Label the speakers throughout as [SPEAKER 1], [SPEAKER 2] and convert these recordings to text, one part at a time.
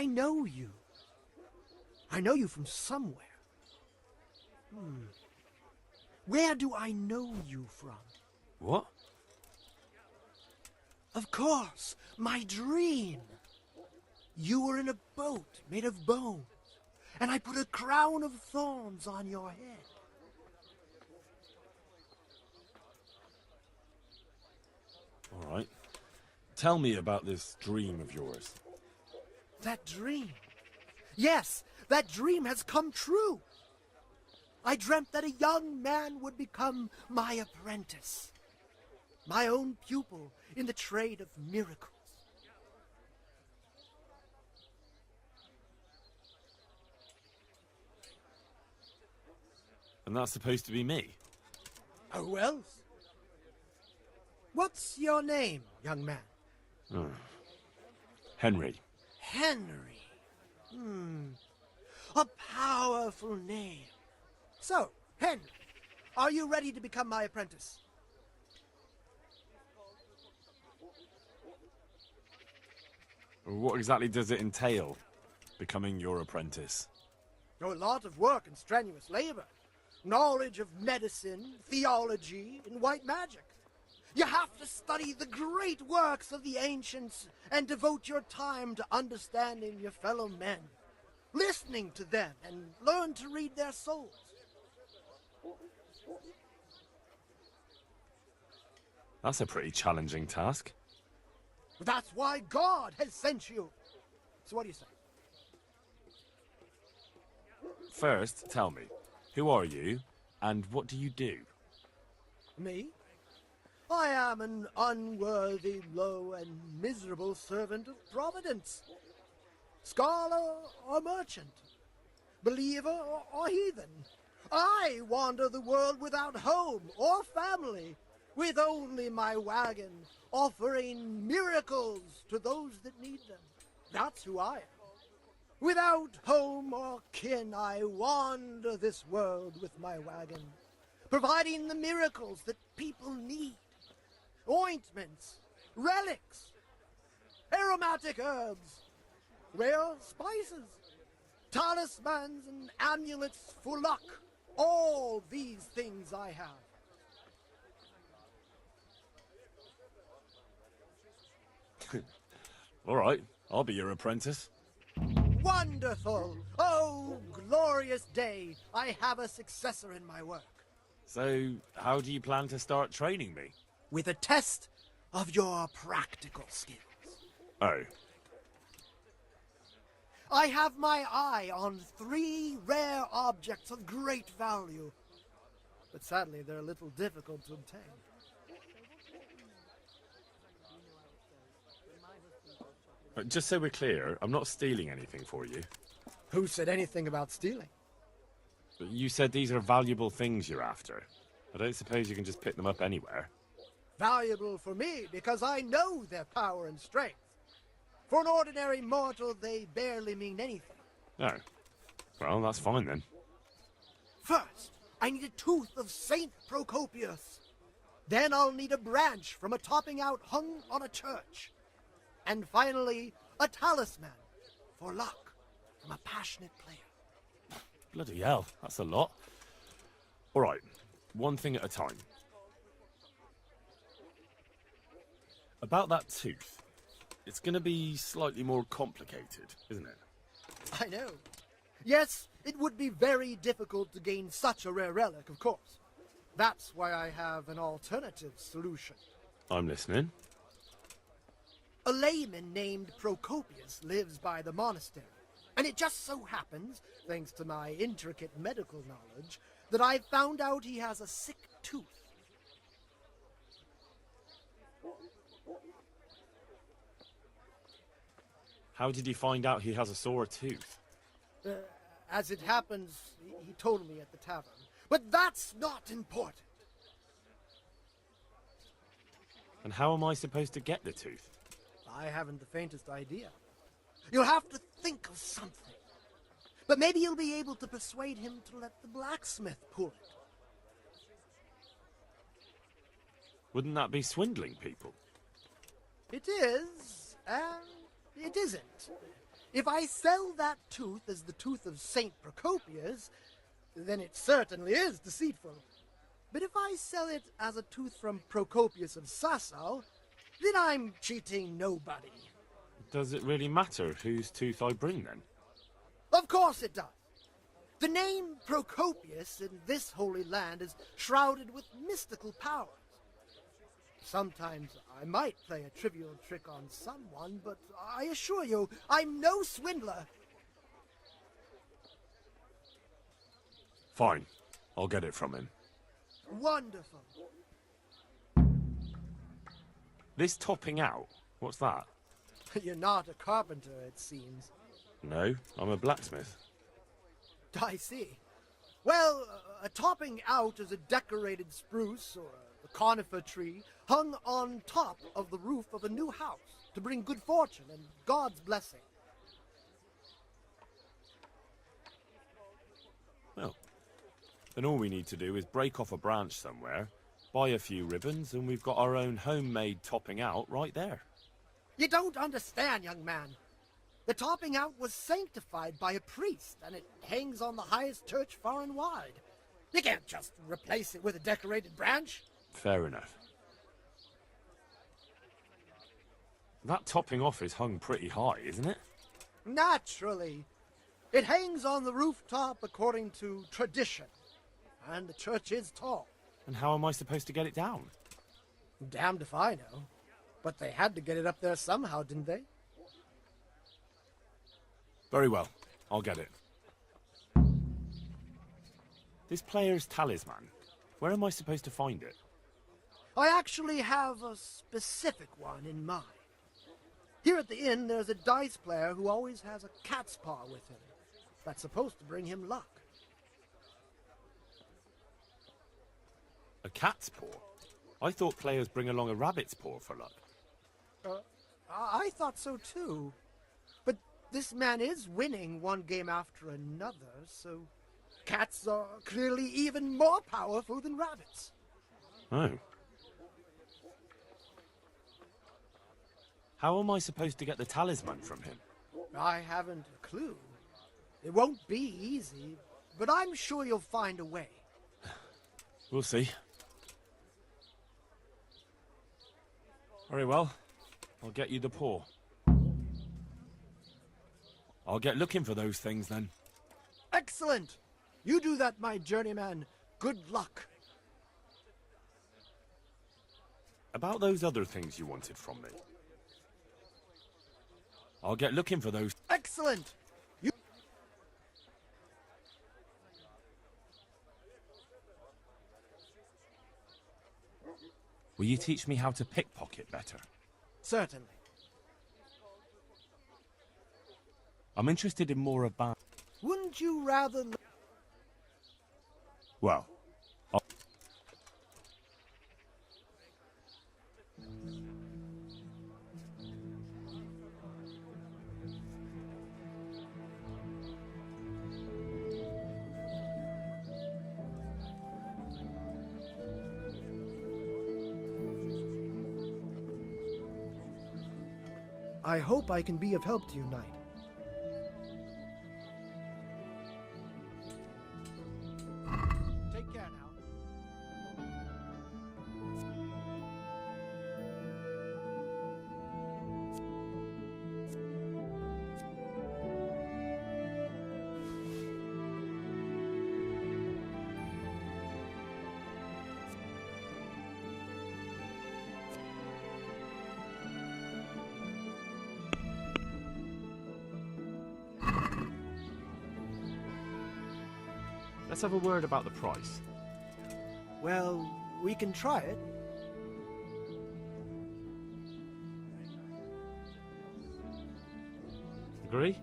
[SPEAKER 1] I know you. I know you from somewhere. Where do I know you from?
[SPEAKER 2] What?
[SPEAKER 1] Of course, my dream. You were in a boat made of bones, and I put a crown of thorns on your head.
[SPEAKER 2] All right. Tell me about this dream of yours.
[SPEAKER 1] That dream. Yes, that dream has come true. I dreamt that a young man would become my apprentice, my own pupil in the trade of miracles.
[SPEAKER 2] And that's supposed to be me?
[SPEAKER 1] Who else? What's your name, young man?
[SPEAKER 2] Henry.
[SPEAKER 1] Henry. A powerful name. So, Henry, are you ready to become my apprentice?
[SPEAKER 2] What exactly does it entail, becoming your apprentice?
[SPEAKER 1] Oh, a lot of work and strenuous labor. Knowledge of medicine, theology, and white magic. You have to study the great works of the ancients and devote your time to understanding your fellow men, listening to them, and learn to read their souls.
[SPEAKER 2] That's a pretty challenging task.
[SPEAKER 1] That's why God has sent you. So what do you say?
[SPEAKER 2] First, tell me, who are you, and what do you do?
[SPEAKER 1] Me? I am an unworthy, low, and miserable servant of Providence. Scholar or merchant, believer or heathen. I wander the world without home or family, with only my wagon, offering miracles to those that need them. That's who I am. Without home or kin, I wander this world with my wagon, providing the miracles that people need. Ointments, relics, aromatic herbs, rare spices, talismans and amulets for luck. All these things I have.
[SPEAKER 2] All right, I'll be your apprentice.
[SPEAKER 1] Wonderful! Oh, glorious day! I have a successor in my work.
[SPEAKER 2] So, how do you plan to start training me?
[SPEAKER 1] With a test of your practical skills.
[SPEAKER 2] Oh.
[SPEAKER 1] I have my eye on 3 rare objects of great value, but sadly they're a little difficult to obtain.
[SPEAKER 2] Just so we're clear, I'm not stealing anything for you.
[SPEAKER 1] Who said anything about stealing?
[SPEAKER 2] But you said these are valuable things you're after. I don't suppose you can just pick them up anywhere.
[SPEAKER 1] Valuable for me because I know their power and strength. For an ordinary mortal, they barely mean anything.
[SPEAKER 2] Oh. Well, that's fine then.
[SPEAKER 1] First, I need a tooth of Saint Procopius. Then I'll need a branch from a topping out hung on a church. And finally, a talisman for luck from a passionate player.
[SPEAKER 2] Bloody hell, that's a lot. All right, one thing at a time. About that tooth, it's going to be slightly more complicated, isn't it?
[SPEAKER 1] I know. Yes, it would be very difficult to gain such a rare relic, of course. That's why I have an alternative solution.
[SPEAKER 2] I'm listening.
[SPEAKER 1] A layman named Procopius lives by the monastery, and it just so happens, thanks to my intricate medical knowledge, that I found out he has a sick tooth.
[SPEAKER 2] How did you find out he has a sore tooth?
[SPEAKER 1] As it happens, he told me at the tavern. But that's not important.
[SPEAKER 2] And how am I supposed to get the tooth?
[SPEAKER 1] I haven't the faintest idea. You'll have to think of something. But maybe you'll be able to persuade him to let the blacksmith pull it.
[SPEAKER 2] Wouldn't that be swindling people?
[SPEAKER 1] It is, and it isn't. If I sell that tooth as the tooth of Saint Procopius, then it certainly is deceitful. But if I sell it as a tooth from Procopius of Sasau, then I'm cheating nobody.
[SPEAKER 2] Does it really matter whose tooth I bring, then?
[SPEAKER 1] Of course it does. The name Procopius in this holy land is shrouded with mystical powers. Sometimes I might play a trivial trick on someone, but I assure you, I'm no swindler.
[SPEAKER 2] Fine. I'll get it from him.
[SPEAKER 1] Wonderful.
[SPEAKER 2] This topping out, what's that?
[SPEAKER 1] You're not a carpenter, it seems.
[SPEAKER 2] No, I'm a blacksmith.
[SPEAKER 1] I see. Well, a topping out is a decorated spruce or a conifer tree hung on top of the roof of a new house to bring good fortune and God's blessing.
[SPEAKER 2] Well, then all we need to do is break off a branch somewhere, buy a few ribbons, and we've got our own homemade topping out right there.
[SPEAKER 1] You don't understand, young man. The topping out was sanctified by a priest, and it hangs on the highest church far and wide. You can't just replace it with a decorated branch.
[SPEAKER 2] Fair enough. That topping off is hung pretty high, isn't it?
[SPEAKER 1] Naturally. It hangs on the rooftop according to tradition, and the church is tall.
[SPEAKER 2] And how am I supposed to get it down?
[SPEAKER 1] Damned if I know. But they had to get it up there somehow, didn't they?
[SPEAKER 2] Very well, I'll get it. This player's talisman, where am I supposed to find it?
[SPEAKER 1] I actually have a specific one in mind. Here at the inn, there's a dice player who always has a cat's paw with him. That's supposed to bring him luck.
[SPEAKER 2] A cat's paw? I thought players bring along a rabbit's paw for luck.
[SPEAKER 1] I thought so too. But this man is winning one game after another, so cats are clearly even more powerful than rabbits.
[SPEAKER 2] Oh. How am I supposed to get the talisman from him?
[SPEAKER 1] I haven't a clue. It won't be easy, but I'm sure you'll find a way.
[SPEAKER 2] We'll see. Very well. I'll get you the paw. I'll get looking for those things then.
[SPEAKER 1] Excellent! You do that, my journeyman. Good luck.
[SPEAKER 2] About those other things you wanted from me. I'll get looking for those.
[SPEAKER 1] Excellent!
[SPEAKER 2] Will you teach me how to pickpocket better?
[SPEAKER 1] Certainly.
[SPEAKER 2] I'm interested in more about...
[SPEAKER 1] Wouldn't you rather...
[SPEAKER 2] Well,
[SPEAKER 1] I hope I can be of help to you, knight. Take care now.
[SPEAKER 2] let's have a word about the price.
[SPEAKER 1] Well, we can try it.
[SPEAKER 2] Agree?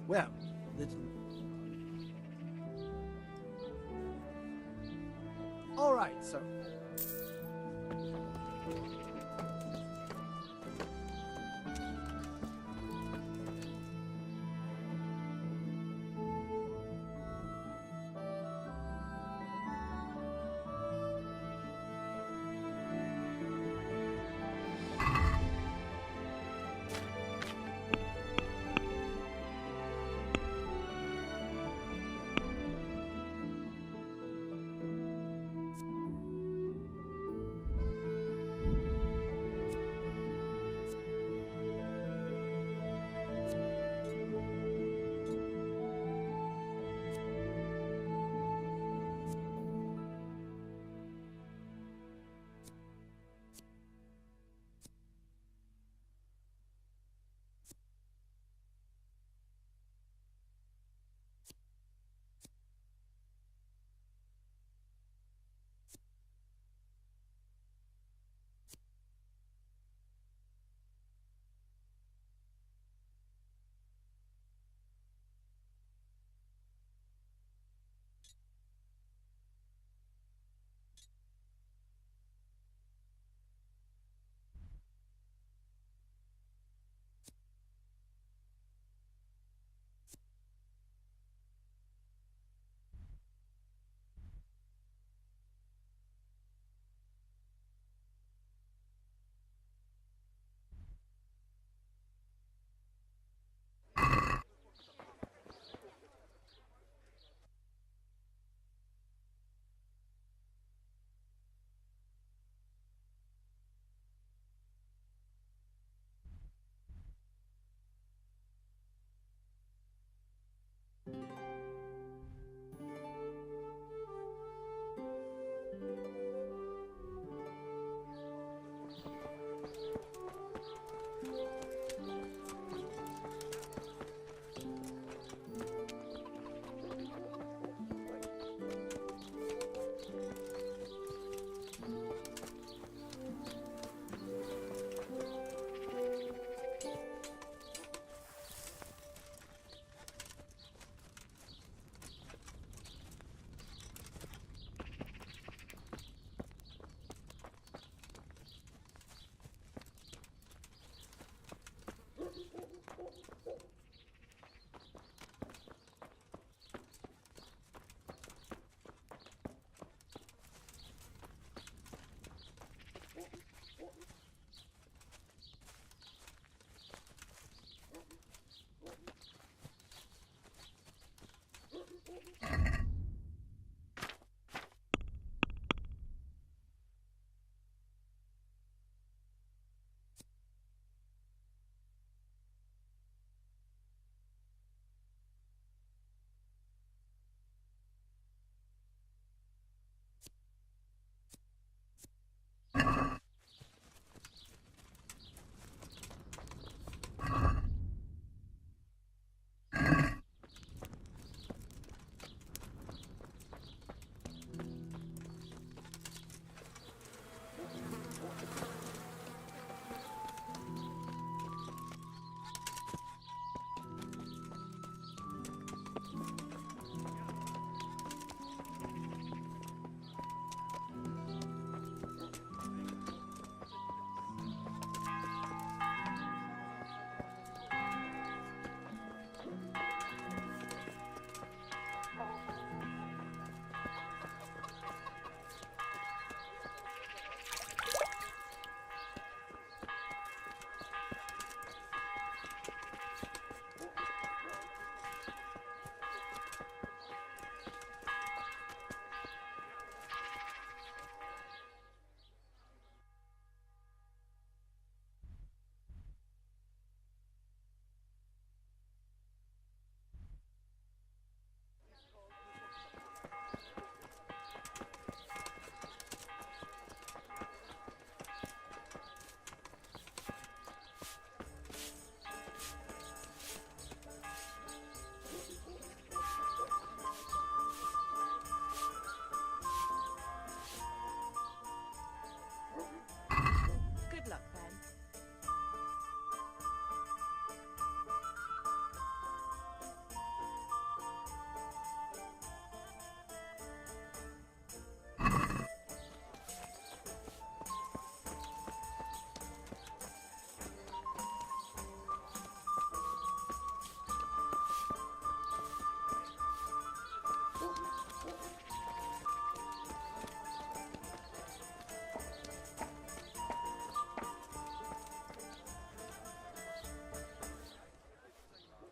[SPEAKER 1] Well, that's... All right, so...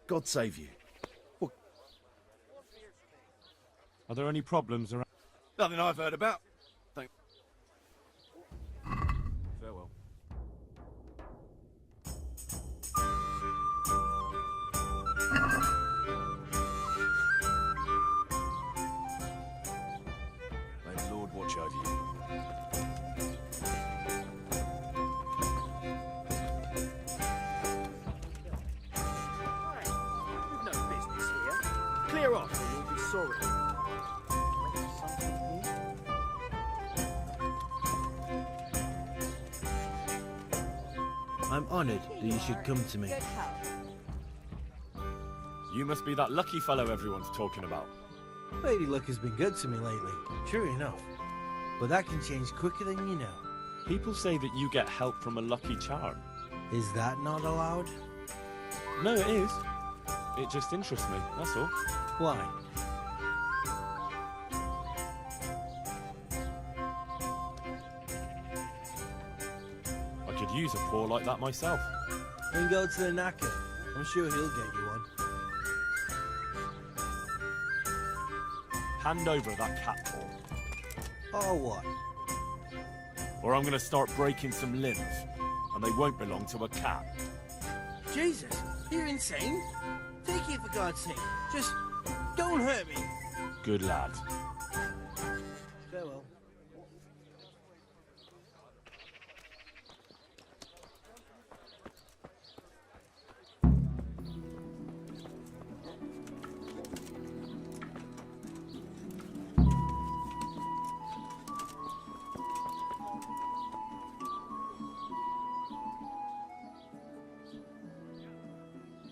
[SPEAKER 3] God save you.
[SPEAKER 2] Are there any problems around?
[SPEAKER 3] Nothing I've heard about. Thank.
[SPEAKER 2] Farewell.
[SPEAKER 3] May the Lord watch over you.
[SPEAKER 1] You've no business here. Clear off or you'll be sorry.
[SPEAKER 4] I'm honoured that you should come to me.
[SPEAKER 5] Good health.
[SPEAKER 2] You must be that lucky fellow everyone's talking about.
[SPEAKER 4] Lady Luck has been good to me lately, sure enough. But that can change quicker than you know.
[SPEAKER 2] People say that you get help from a lucky charm.
[SPEAKER 4] Is that not allowed?
[SPEAKER 2] No, it is. It just interests me, that's all.
[SPEAKER 4] Why?
[SPEAKER 2] I could use a paw like that myself.
[SPEAKER 4] Then go to the knacker. I'm sure he'll get you one.
[SPEAKER 2] Hand over that cat paw,
[SPEAKER 4] Or what?
[SPEAKER 2] or I'm gonna start breaking some limbs, and they won't belong to a cat.
[SPEAKER 4] Jesus, you're insane. Take it for God's sake. Just don't hurt me.
[SPEAKER 2] Good lad.
[SPEAKER 4] Farewell.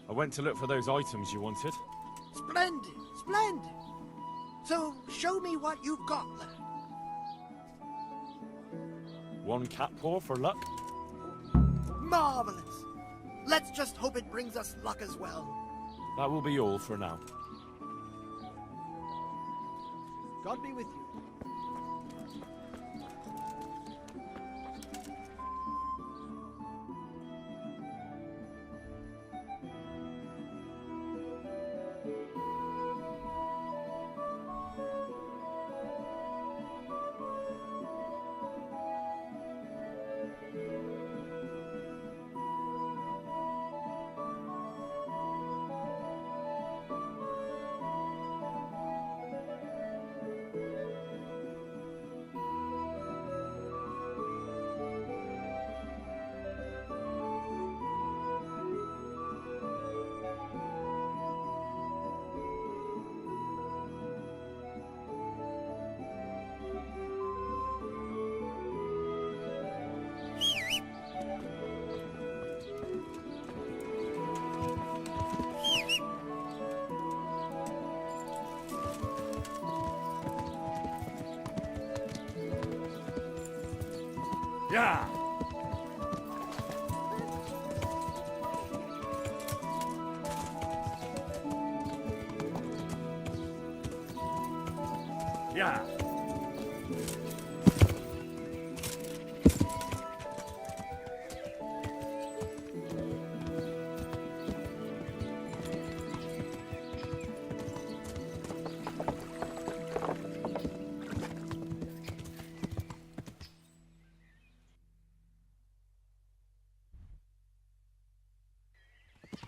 [SPEAKER 2] I went to look for those items you wanted.
[SPEAKER 1] Splendid, splendid. So, show me what you've got, lad.
[SPEAKER 2] One cat paw for luck.
[SPEAKER 1] Marvelous. Let's just hope it brings us luck as well.
[SPEAKER 2] That will be all for now.
[SPEAKER 1] God be with you.
[SPEAKER 2] Yeah! Yeah!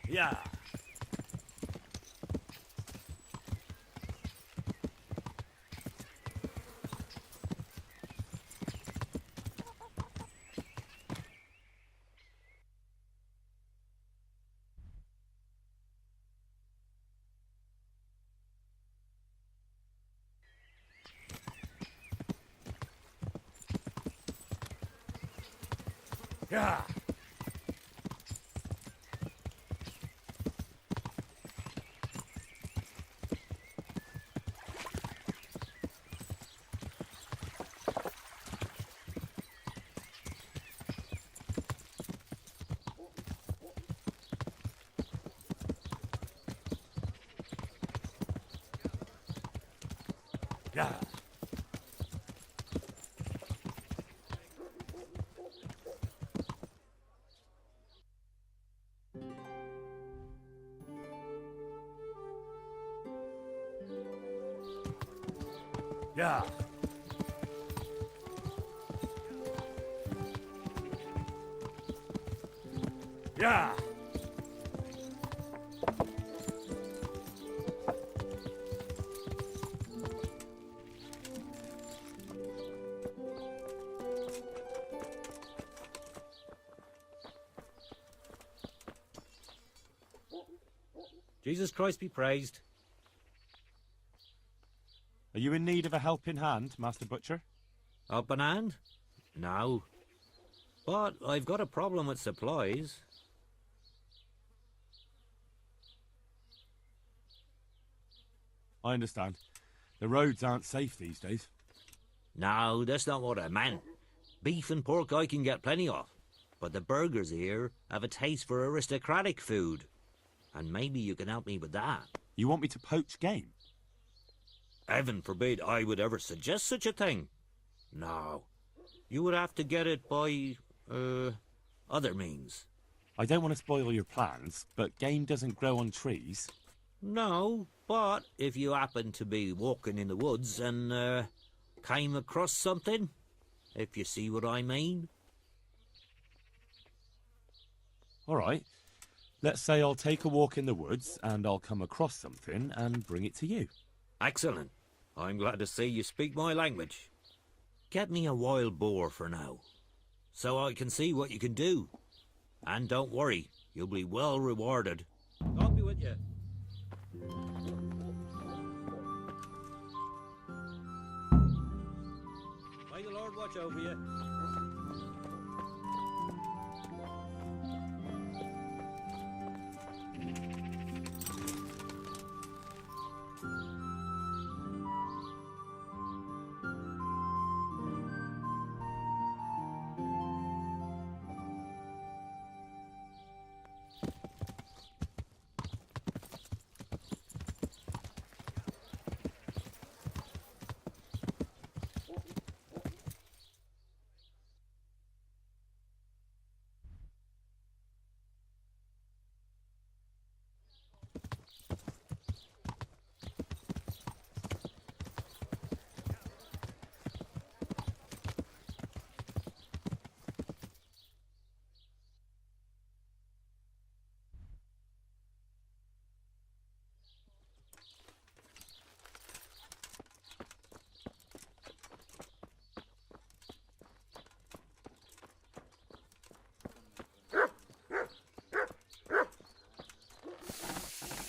[SPEAKER 2] Yeah! Yeah! Yeah! Yeah. Yeah.
[SPEAKER 5] Jesus Christ be praised.
[SPEAKER 2] Are you in need of a helping hand, Master Butcher?
[SPEAKER 5] Up an hand? No. But I've got a problem with supplies.
[SPEAKER 2] I understand. The roads aren't safe these days.
[SPEAKER 5] No, that's not what I meant. Beef and pork I can get plenty of. But the burgers here have a taste for aristocratic food. And maybe you can help me with that.
[SPEAKER 2] You want me to poach game?
[SPEAKER 5] Heaven forbid I would ever suggest such a thing. No. You would have to get it by, other means.
[SPEAKER 2] I don't want to spoil your plans, but game doesn't grow on trees.
[SPEAKER 5] No, but if you happen to be walking in the woods and, came across something, if you see what I mean.
[SPEAKER 2] All right. Let's say I'll take a walk in the woods and I'll come across something and bring it to you.
[SPEAKER 5] Excellent. I'm glad to see you speak my language. Get me a wild boar for now, so I can see what you can do. And don't worry, you'll be well rewarded. God be with you. May the Lord watch over you.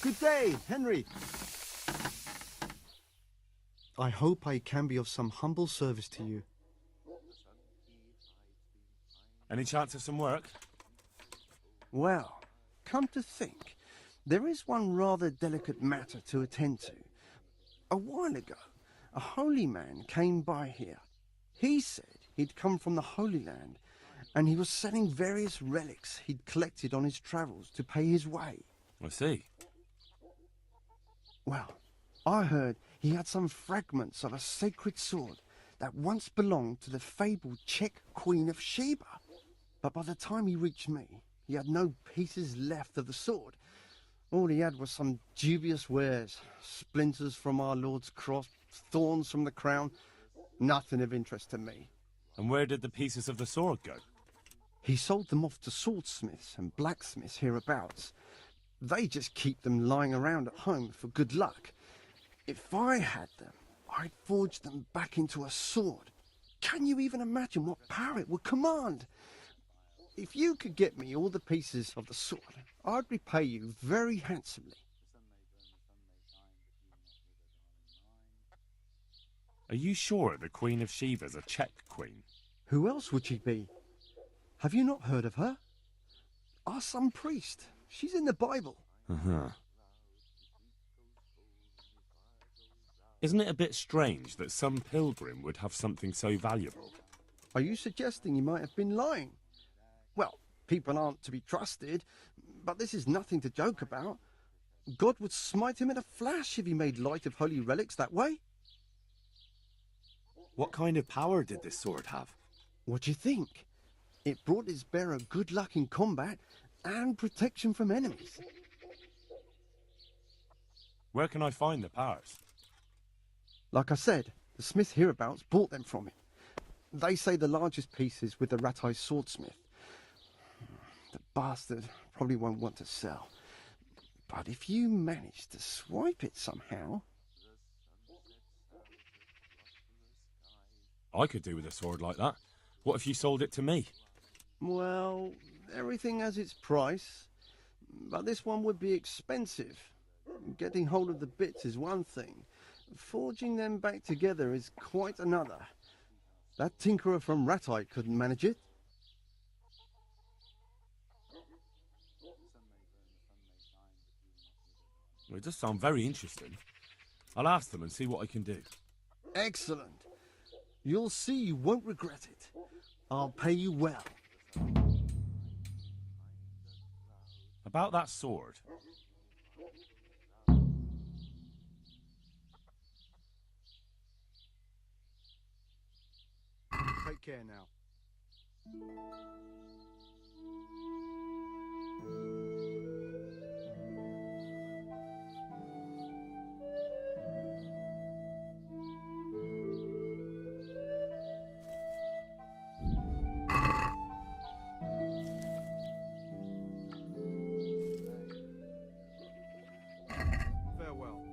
[SPEAKER 6] Good day, Henry. I hope I can be of some humble service to you.
[SPEAKER 2] Any chance of some work?
[SPEAKER 6] Well, come to think, there is one rather delicate matter to attend to. A while ago, a holy man came by here. He said he'd come from the Holy Land, and he was selling various relics he'd collected on his travels to pay his way.
[SPEAKER 2] I see.
[SPEAKER 6] Well, I heard he had some fragments of a sacred sword that once belonged to the fabled Czech Queen of Sheba. But by the time he reached me, he had no pieces left of the sword. All he had was some dubious wares, splinters from our Lord's cross, thorns from the crown, nothing of interest to me.
[SPEAKER 2] And where did the pieces of the sword go?
[SPEAKER 6] He sold them off to swordsmiths and blacksmiths hereabouts. They just keep them lying around at home for good luck. If I had them, I'd forge them back into a sword. Can you even imagine what power it would command? If you could get me all the pieces of the sword, I'd repay you very handsomely.
[SPEAKER 2] Are you sure the Queen of Sheba's a Czech queen?
[SPEAKER 6] Who else would she be? Have you not heard of her? Our some priest. She's in the Bible.
[SPEAKER 2] Uh-huh. Isn't it a bit strange that some pilgrim would have something so valuable?
[SPEAKER 6] Are you suggesting he might have been lying? Well, people aren't to be trusted, but this is nothing to joke about. God would smite him in a flash if he made light of holy relics that way.
[SPEAKER 2] What kind of power did this sword have?
[SPEAKER 6] What do you think? It brought its bearer good luck in combat and protection from enemies.
[SPEAKER 2] Where can I find the powers?
[SPEAKER 6] Like I said, the smith hereabouts bought them from him. They say the largest piece is with the rat-eyed swordsmith. The bastard probably won't want to sell. But if you manage to swipe it somehow...
[SPEAKER 2] I could do with a sword like that. What if you sold it to me?
[SPEAKER 6] Well, everything has its price. But this one would be expensive. Getting hold of the bits is one thing. Forging them back together is quite another. That tinkerer from Rat-Eye couldn't manage it.
[SPEAKER 2] Well, it does sound very interesting. I'll ask them and see what I can do.
[SPEAKER 6] Excellent. You'll see you won't regret it. I'll pay you well.
[SPEAKER 2] About that sword.
[SPEAKER 6] Take care now. Farewell.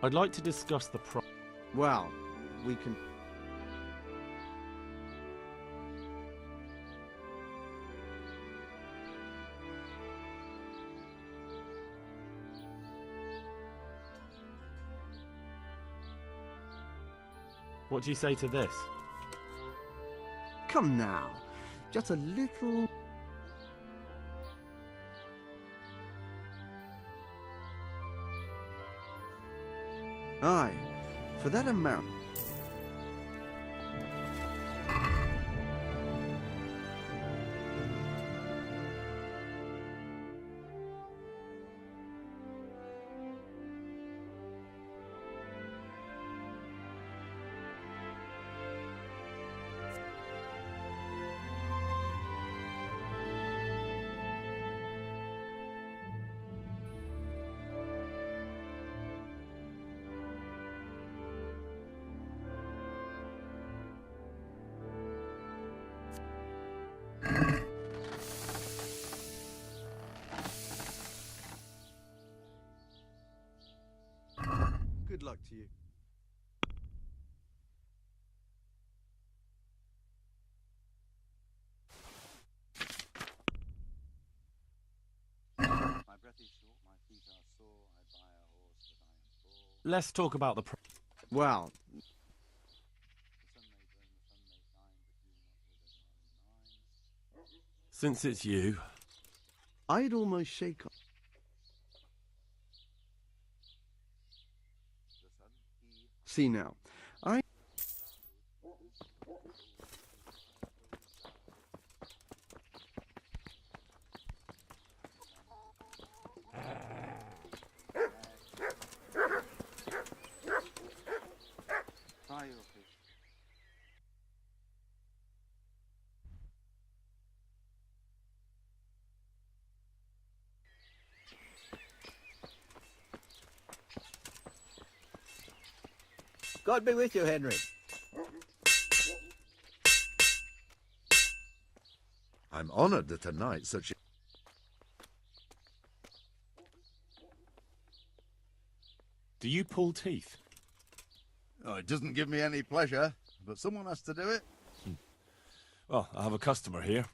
[SPEAKER 2] I'd like to discuss the
[SPEAKER 6] Well, we can...
[SPEAKER 2] What do you say to this?
[SPEAKER 6] Come now. Just a little... Aye, for that amount. Good luck to you.
[SPEAKER 7] My breath is short, my feet are sore, I buy a horse, but I am poor.
[SPEAKER 2] Let's talk about the
[SPEAKER 6] Well,
[SPEAKER 7] The sun may burn, the sun may shine, but you not with a mine.
[SPEAKER 2] Since it's you.
[SPEAKER 6] I'd almost shake off.
[SPEAKER 7] The sun, he
[SPEAKER 6] See now, I...
[SPEAKER 7] try your fish.
[SPEAKER 8] God be with you, Henry.
[SPEAKER 9] I'm honoured that a knight such a...
[SPEAKER 2] Do you pull teeth?
[SPEAKER 3] Oh, it doesn't give me any pleasure, but someone has to do it.
[SPEAKER 2] Well, I have a customer here.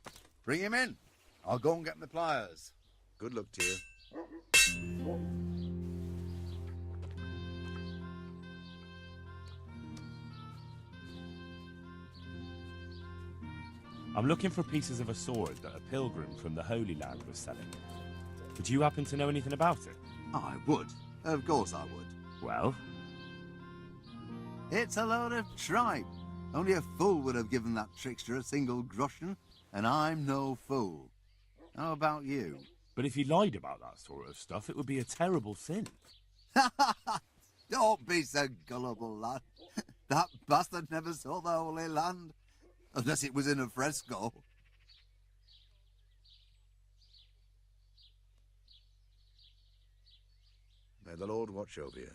[SPEAKER 3] Bring him in. I'll go and get my pliers.
[SPEAKER 9] Good luck to you.
[SPEAKER 2] I'm looking for pieces of a sword that a pilgrim from the Holy Land was selling. Would you happen to know anything about it?
[SPEAKER 3] I would. Of course I would.
[SPEAKER 2] Well,
[SPEAKER 3] It's a load of tripe. Only a fool would have given that trickster a single groschen, and I'm no fool. How about you?
[SPEAKER 2] but if he lied about that sort of stuff, it would be a terrible sin.
[SPEAKER 3] Don't be so gullible, lad. That bastard never saw the Holy Land, unless it was in a fresco.
[SPEAKER 9] May the Lord watch over you.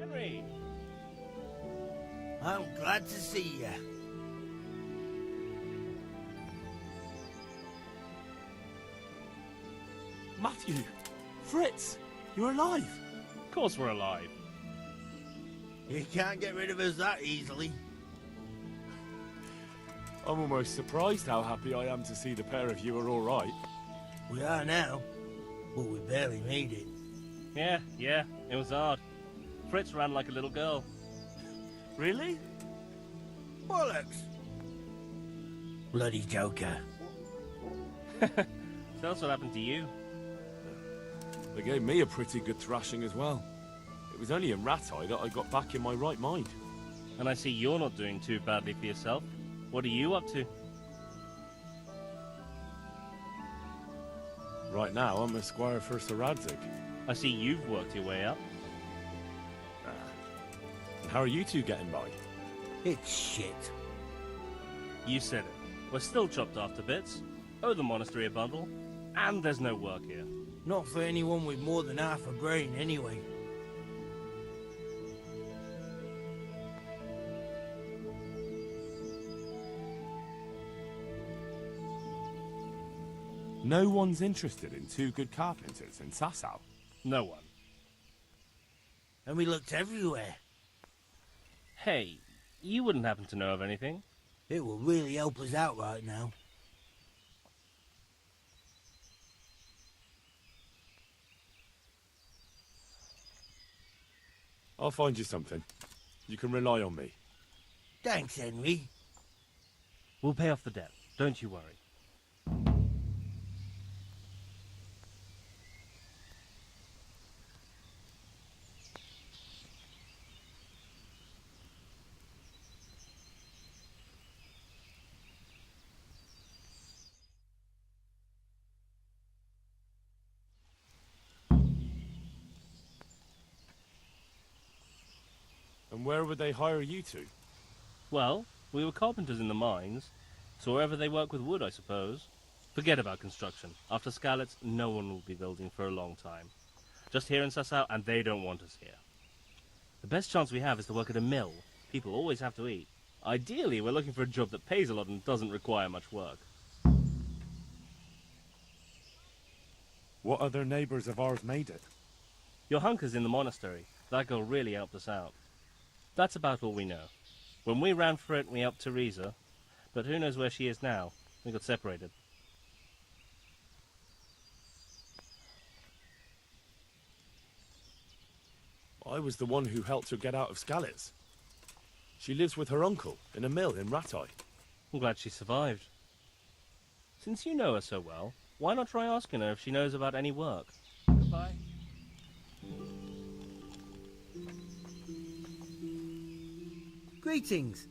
[SPEAKER 4] Henry!
[SPEAKER 8] I'm glad to see you.
[SPEAKER 2] Matthew! Fritz! You're alive!
[SPEAKER 10] Of course we're alive.
[SPEAKER 4] You can't get rid of us that easily.
[SPEAKER 2] I'm almost surprised how happy I am to see the pair of you are all right.
[SPEAKER 4] We are now, but we barely made it.
[SPEAKER 10] Yeah, it was hard. Fritz ran like a little girl.
[SPEAKER 2] Really?
[SPEAKER 4] Bollocks! Bloody joker.
[SPEAKER 10] So that's what happened to you.
[SPEAKER 2] They gave me a pretty good thrashing as well. It was only in Rat-Eye that I got back in my right mind.
[SPEAKER 10] And I see you're not doing too badly for yourself. What are you up to?
[SPEAKER 2] Right now, I'm a squire for Sir Radzig.
[SPEAKER 10] I see you've worked your way up.
[SPEAKER 2] And how are you two getting by?
[SPEAKER 4] It's shit.
[SPEAKER 10] You said it. We're still chopped off to bits. Owe the monastery a bundle. And there's no work here.
[SPEAKER 4] Not for anyone with more than half a brain, anyway.
[SPEAKER 2] No one's interested in two good carpenters in Sasau.
[SPEAKER 10] No one.
[SPEAKER 4] And we looked everywhere.
[SPEAKER 10] Hey, you wouldn't happen to know of anything?
[SPEAKER 4] It will really help us out right now.
[SPEAKER 2] I'll find you something. You can rely on me.
[SPEAKER 4] Thanks, Henry.
[SPEAKER 10] We'll pay off the debt. Don't you worry.
[SPEAKER 2] And where would they hire you to?
[SPEAKER 10] Well, we were carpenters in the mines, so wherever they work with wood, I suppose. Forget about construction. After Skalitz, no one will be building for a long time. Just here in Sasau, and they don't want us here. The best chance we have is to work at a mill. People always have to eat. Ideally, we're looking for a job that pays a lot and doesn't require much work.
[SPEAKER 2] What other neighbours of ours made it?
[SPEAKER 10] Your hunker's in the monastery. That girl really helped us out. That's about all we know. When we ran for it, we helped Teresa, but who knows where she is now? We got separated.
[SPEAKER 2] I was the one who helped her get out of Skalitz. She lives with her uncle in a mill in Rat-Eye.
[SPEAKER 10] I'm glad she survived. Since you know her so well, why not try asking her if she knows about any work? Goodbye.
[SPEAKER 4] Greetings.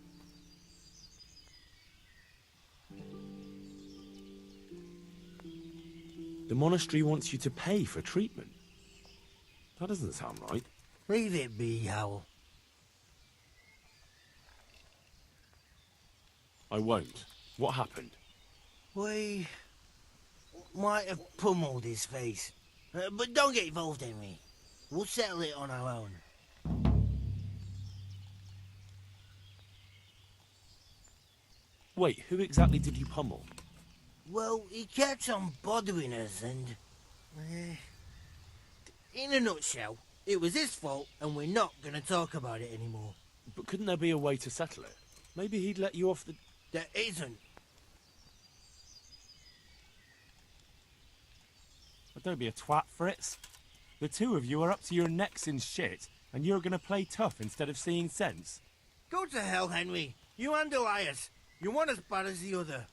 [SPEAKER 2] The monastery wants you to pay for treatment. That doesn't sound right.
[SPEAKER 4] Leave it be, Howell.
[SPEAKER 2] I won't. What happened?
[SPEAKER 4] We might have pummeled his face. But don't get involved, Henry. We'll settle it on our own.
[SPEAKER 2] Wait, who exactly did you pummel?
[SPEAKER 4] Well, he kept on bothering us and... in a nutshell, it was his fault and we're not going to talk about it anymore.
[SPEAKER 2] But couldn't there be a way to settle it? Maybe he'd let you off the...
[SPEAKER 4] There isn't.
[SPEAKER 2] But don't be a twat, Fritz. The two of you are up to your necks in shit, and you're going to play tough instead of seeing sense.
[SPEAKER 4] Go to hell, Henry. You and Elias. You're one as bad as the other.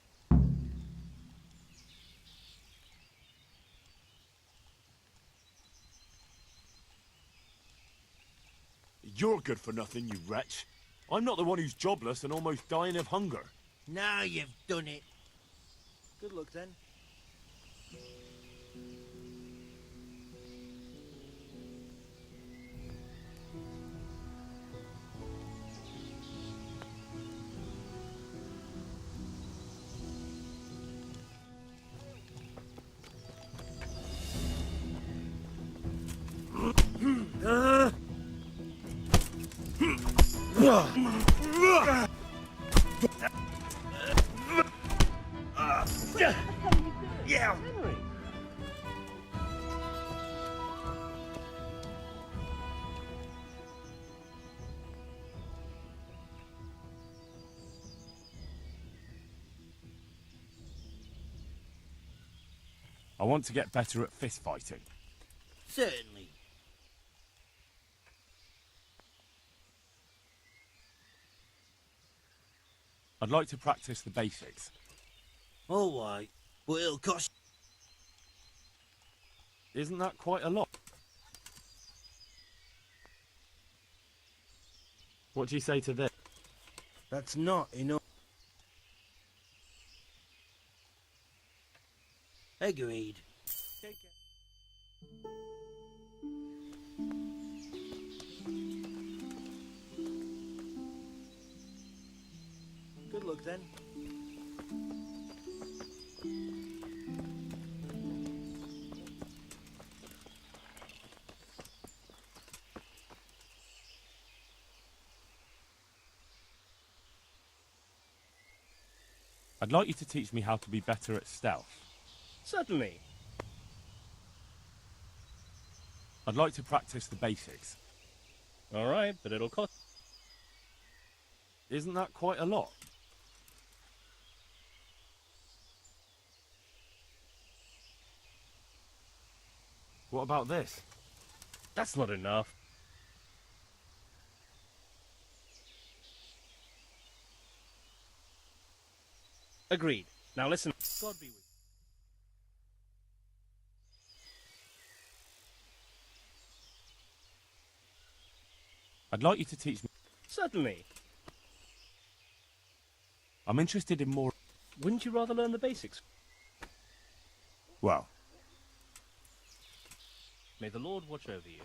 [SPEAKER 2] You're good for nothing, you wretch. I'm not the one who's jobless and almost dying of hunger.
[SPEAKER 4] Now you've done it.
[SPEAKER 1] Good luck, then.
[SPEAKER 4] Yeah.
[SPEAKER 10] Henry.
[SPEAKER 2] I want to get better at fist fighting.
[SPEAKER 4] Certainly.
[SPEAKER 2] I'd like to practice the basics.
[SPEAKER 4] All right, but it'll cost...
[SPEAKER 2] Isn't that quite a lot? What do you say to this?
[SPEAKER 4] That's not enough. Agreed. Take care. Good luck then.
[SPEAKER 2] I'd like you to teach me how to be better at stealth.
[SPEAKER 10] Certainly.
[SPEAKER 2] I'd like to practice the basics.
[SPEAKER 10] All right, but it'll cost...
[SPEAKER 2] Isn't that quite a lot? What about this?
[SPEAKER 10] That's not enough. Agreed. Now listen. God be with you.
[SPEAKER 2] I'd like you to teach me...
[SPEAKER 10] Certainly.
[SPEAKER 2] I'm interested in more...
[SPEAKER 10] Wouldn't you rather learn the basics?
[SPEAKER 2] Well,
[SPEAKER 10] May the Lord watch over you.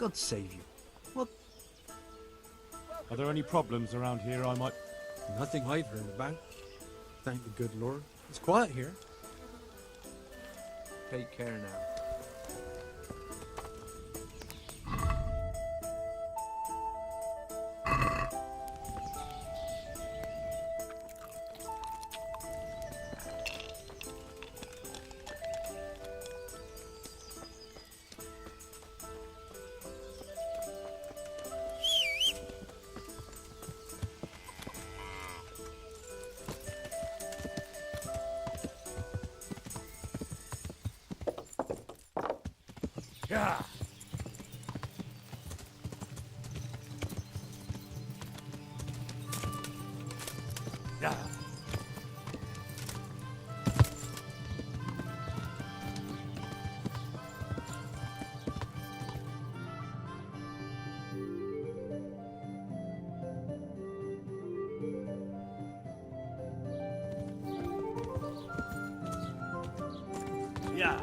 [SPEAKER 1] God save you. What?
[SPEAKER 2] are there any problems around here I might...
[SPEAKER 11] Nothing I've heard about. Thank the good Lord. It's quiet here. Take care now.
[SPEAKER 2] Yeah. Yeah.
[SPEAKER 8] Yeah.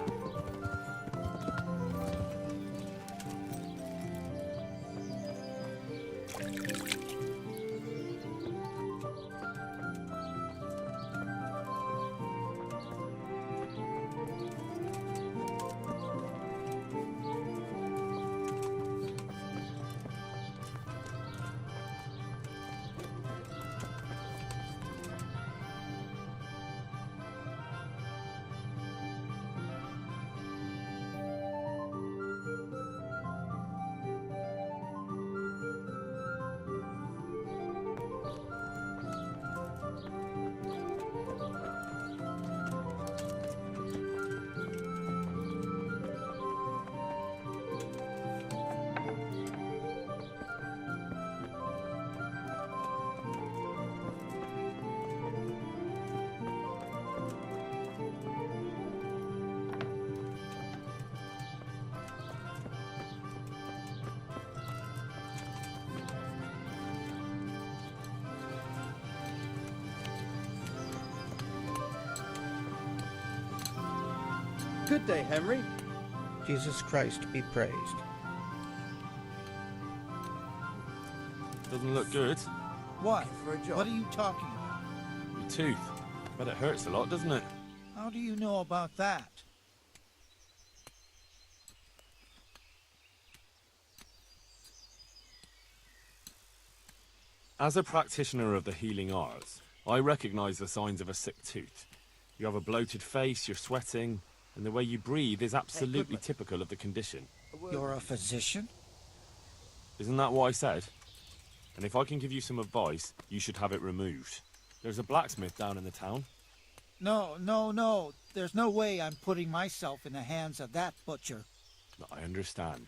[SPEAKER 6] Good day, Henry.
[SPEAKER 12] Jesus Christ be praised.
[SPEAKER 2] Doesn't look good.
[SPEAKER 12] What?
[SPEAKER 3] For a job.
[SPEAKER 12] What are you talking about?
[SPEAKER 2] Your tooth. Bet it hurts a lot, doesn't it?
[SPEAKER 12] How do you know about that?
[SPEAKER 2] As a practitioner of the healing arts, I recognize the signs of a sick tooth. You have a bloated face, you're sweating, and the way you breathe is absolutely typical of the condition.
[SPEAKER 12] You're a physician?
[SPEAKER 2] Isn't that what I said? And if I can give you some advice, you should have it removed. There's a blacksmith down in the town.
[SPEAKER 12] No. There's no way I'm putting myself in the hands of that butcher.
[SPEAKER 2] I understand.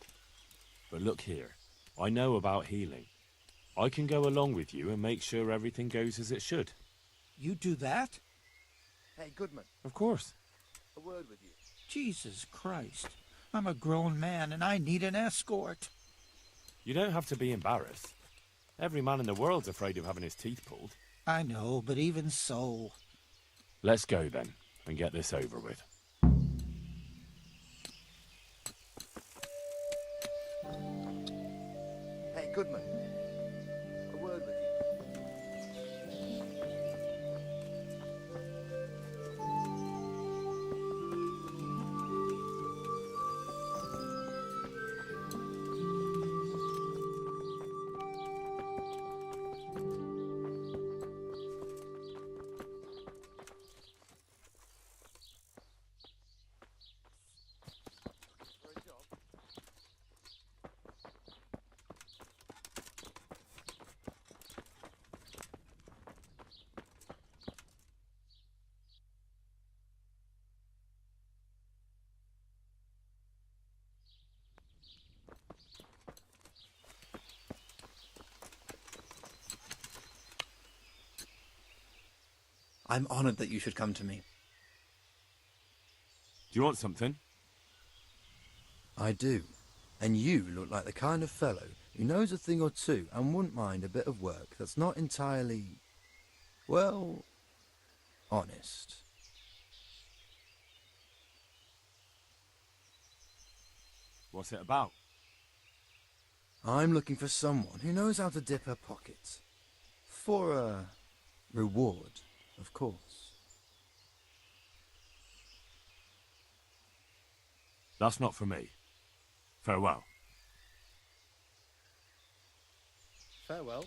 [SPEAKER 2] But look here, I know about healing. I can go along with you and make sure everything goes as it should.
[SPEAKER 12] You do that?
[SPEAKER 3] Hey, Goodman.
[SPEAKER 2] Of course.
[SPEAKER 3] A word with you.
[SPEAKER 12] Jesus Christ. I'm a grown man and I need an escort.
[SPEAKER 2] You don't have to be embarrassed. Every man in the world's afraid of having his teeth pulled.
[SPEAKER 12] I know, but even so...
[SPEAKER 2] Let's go then, and get this over with.
[SPEAKER 3] Hey, Goodman. A word with you.
[SPEAKER 13] I'm honored that you should come to me.
[SPEAKER 2] Do you want something?
[SPEAKER 13] I do. And you look like the kind of fellow who knows a thing or two and wouldn't mind a bit of work that's not entirely, well, honest.
[SPEAKER 2] What's it about?
[SPEAKER 13] I'm looking for someone who knows how to dip her pockets. For a reward, of course.
[SPEAKER 2] That's not for me. Farewell.
[SPEAKER 6] Farewell.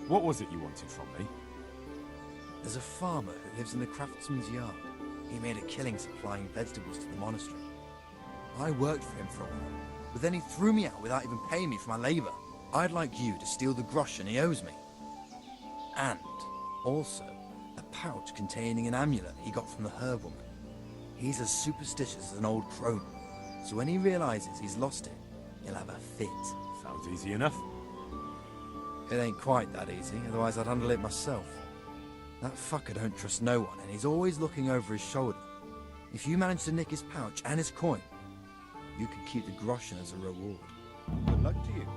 [SPEAKER 2] What was it you wanted from me?
[SPEAKER 13] There's a farmer who lives in the craftsman's yard. He made a killing supplying vegetables to the monastery. I worked for him for a while, but then he threw me out without even paying me for my labor. I'd like you to steal the groschen he owes me. And also a pouch containing an amulet he got from the herb woman. He's as superstitious as an old crone, so when he realizes he's lost it, he'll have a fit.
[SPEAKER 2] Sounds easy enough.
[SPEAKER 13] It ain't quite that easy, otherwise I'd handle it myself. That fucker don't trust no one, and he's always looking over his shoulder. If you manage to nick his pouch and his coin, you can keep the groschen as a reward.
[SPEAKER 6] Good luck to you.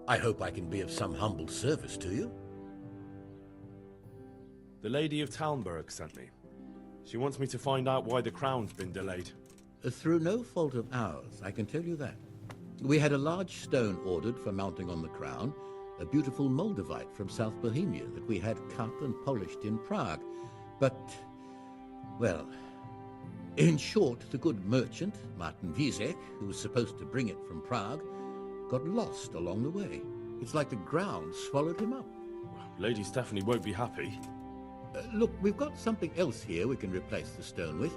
[SPEAKER 14] I hope I can be of some humble service to you.
[SPEAKER 2] The Lady of Talmberg sent me. She wants me to find out why the crown's been delayed.
[SPEAKER 14] Through no fault of ours, I can tell you that. We had a large stone ordered for mounting on the crown, a beautiful Moldavite from South Bohemia that we had cut and polished in Prague. But, well, in short, the good merchant, Martin Wiesek, who was supposed to bring it from Prague, got lost along the way. It's like the ground swallowed him up.
[SPEAKER 2] Lady Stephanie won't be happy.
[SPEAKER 14] Look, we've got something else here we can replace the stone with,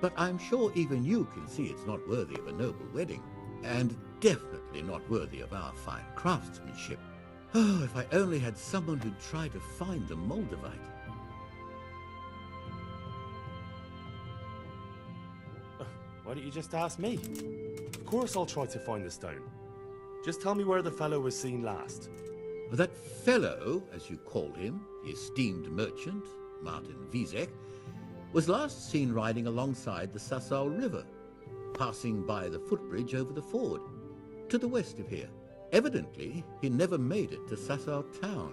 [SPEAKER 14] but I'm sure even you can see it's not worthy of a noble wedding, and definitely not worthy of our fine craftsmanship. Oh, if I only had someone who'd try to find the Moldavite.
[SPEAKER 2] Why don't you just ask me? Of course I'll try to find the stone. Just tell me where the fellow was seen last.
[SPEAKER 14] That fellow, as you call him, the esteemed merchant, Martin Wiesek, was last seen riding alongside the Sassau River, passing by the footbridge over the ford, to the west of here. Evidently, he never made it to Sassau town.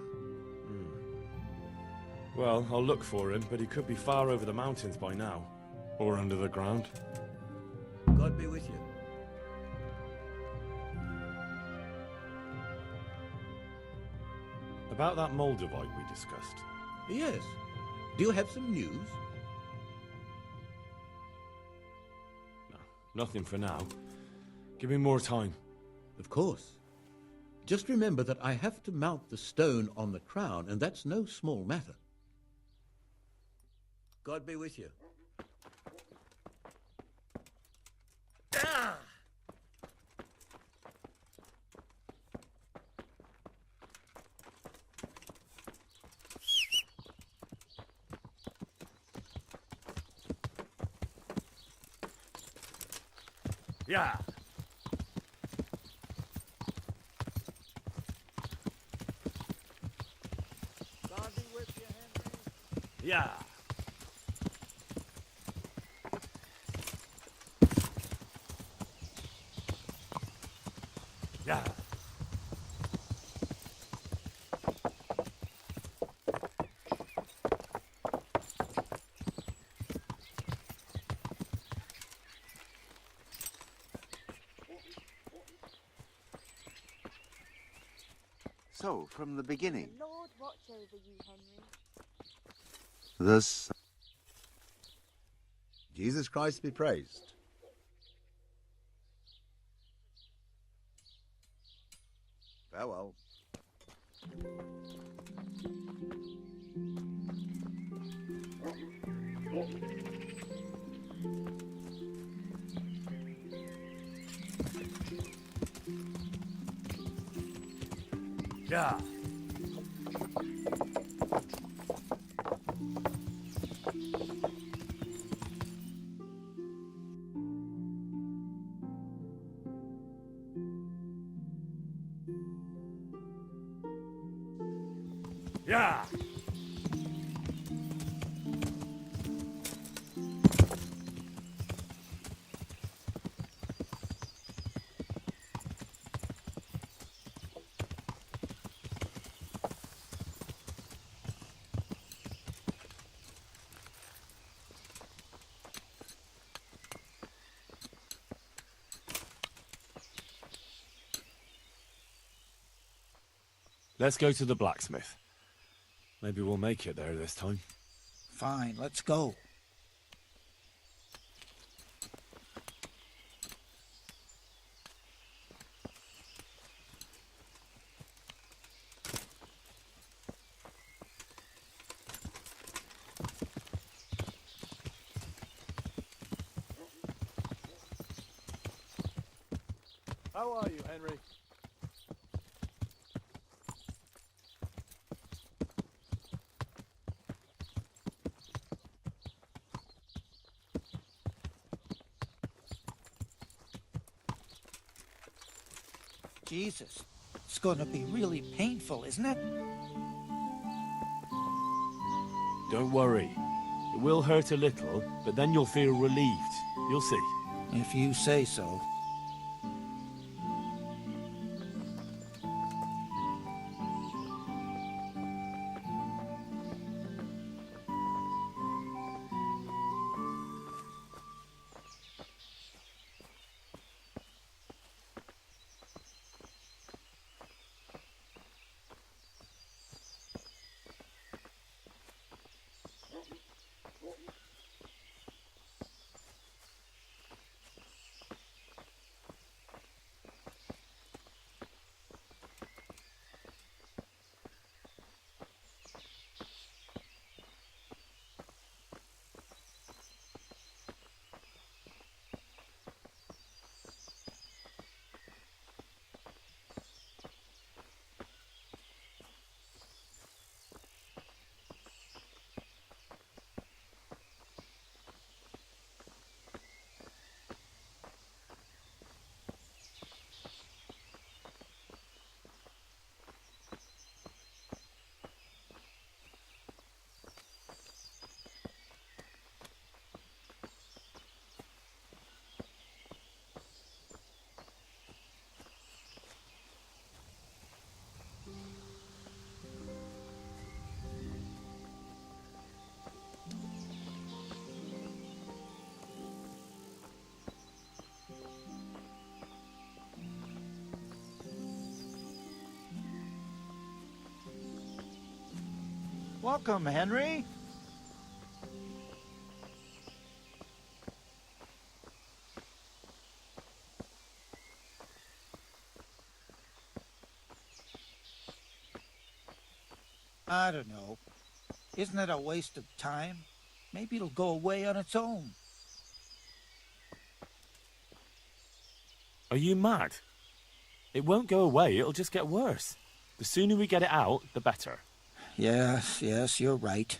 [SPEAKER 2] Well, I'll look for him, but he could be far over the mountains by now. Or under the ground.
[SPEAKER 14] God be with you.
[SPEAKER 2] About that Moldavite we discussed.
[SPEAKER 14] Yes. Do you have some news?
[SPEAKER 2] No, nothing for now. Give me more time.
[SPEAKER 14] Of course. Just remember that I have to mount the stone on the crown, and that's no small matter. God be with you. Ah!
[SPEAKER 2] Yeah.
[SPEAKER 4] God be with you, Henry.
[SPEAKER 2] Yeah. Yeah.
[SPEAKER 3] So, from the beginning,
[SPEAKER 15] The Lord watch over you, Henry.
[SPEAKER 3] thus
[SPEAKER 9] Jesus Christ be praised. Farewell.
[SPEAKER 2] Yeah. Yeah. Let's go to the blacksmith. Maybe we'll make it there this time.
[SPEAKER 12] Fine, let's go.
[SPEAKER 11] How are you, Henry?
[SPEAKER 12] Jesus, it's going to be really painful, isn't it?
[SPEAKER 2] Don't worry. It will hurt a little, but then you'll feel relieved. You'll see.
[SPEAKER 12] If you say so. Welcome, Henry. I don't know. Isn't it a waste of time? Maybe it'll go away on its own.
[SPEAKER 2] Are you mad? It won't go away, it'll just get worse. The sooner we get it out, the better.
[SPEAKER 12] Yes, you're right.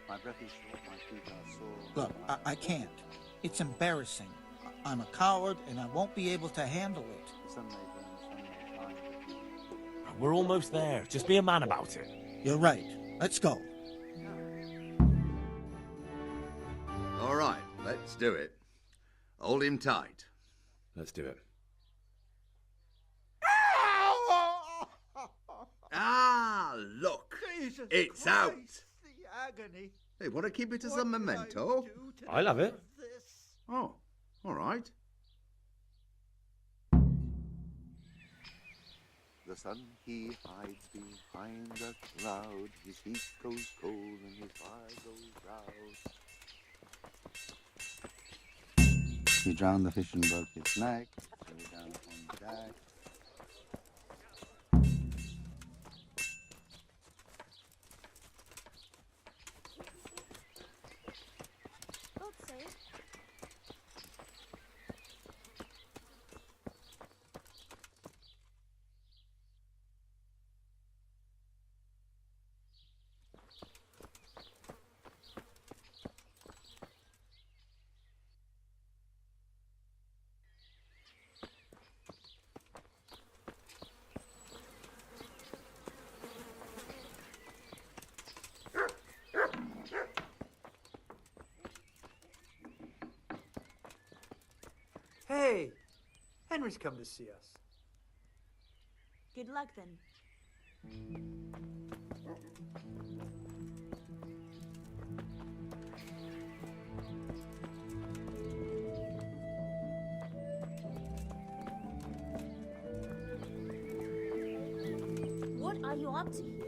[SPEAKER 7] My breath is short, my feet are sore.
[SPEAKER 12] Look, I can't. It's embarrassing. I'm a coward and I won't be able to handle it.
[SPEAKER 7] The sun may burn, the sun may shine.
[SPEAKER 2] We're almost there. Just be a man about it.
[SPEAKER 12] You're right. Let's go.
[SPEAKER 3] All right, let's do it. Hold him tight.
[SPEAKER 2] Let's do it.
[SPEAKER 3] Ah, look.
[SPEAKER 12] Jesus
[SPEAKER 3] It's
[SPEAKER 12] Christ,
[SPEAKER 3] out.
[SPEAKER 12] The agony.
[SPEAKER 3] Hey, want to keep it as a memento?
[SPEAKER 2] I love it.
[SPEAKER 3] Oh, all right.
[SPEAKER 7] The sun, he hides behind the cloud. His heat goes cold and his fire goes out. He drowned the fish and broke its neck. So he down on the deck.
[SPEAKER 15] God save.
[SPEAKER 16] Hey, Henry's come to see us.
[SPEAKER 15] Good luck then. What are you up to here?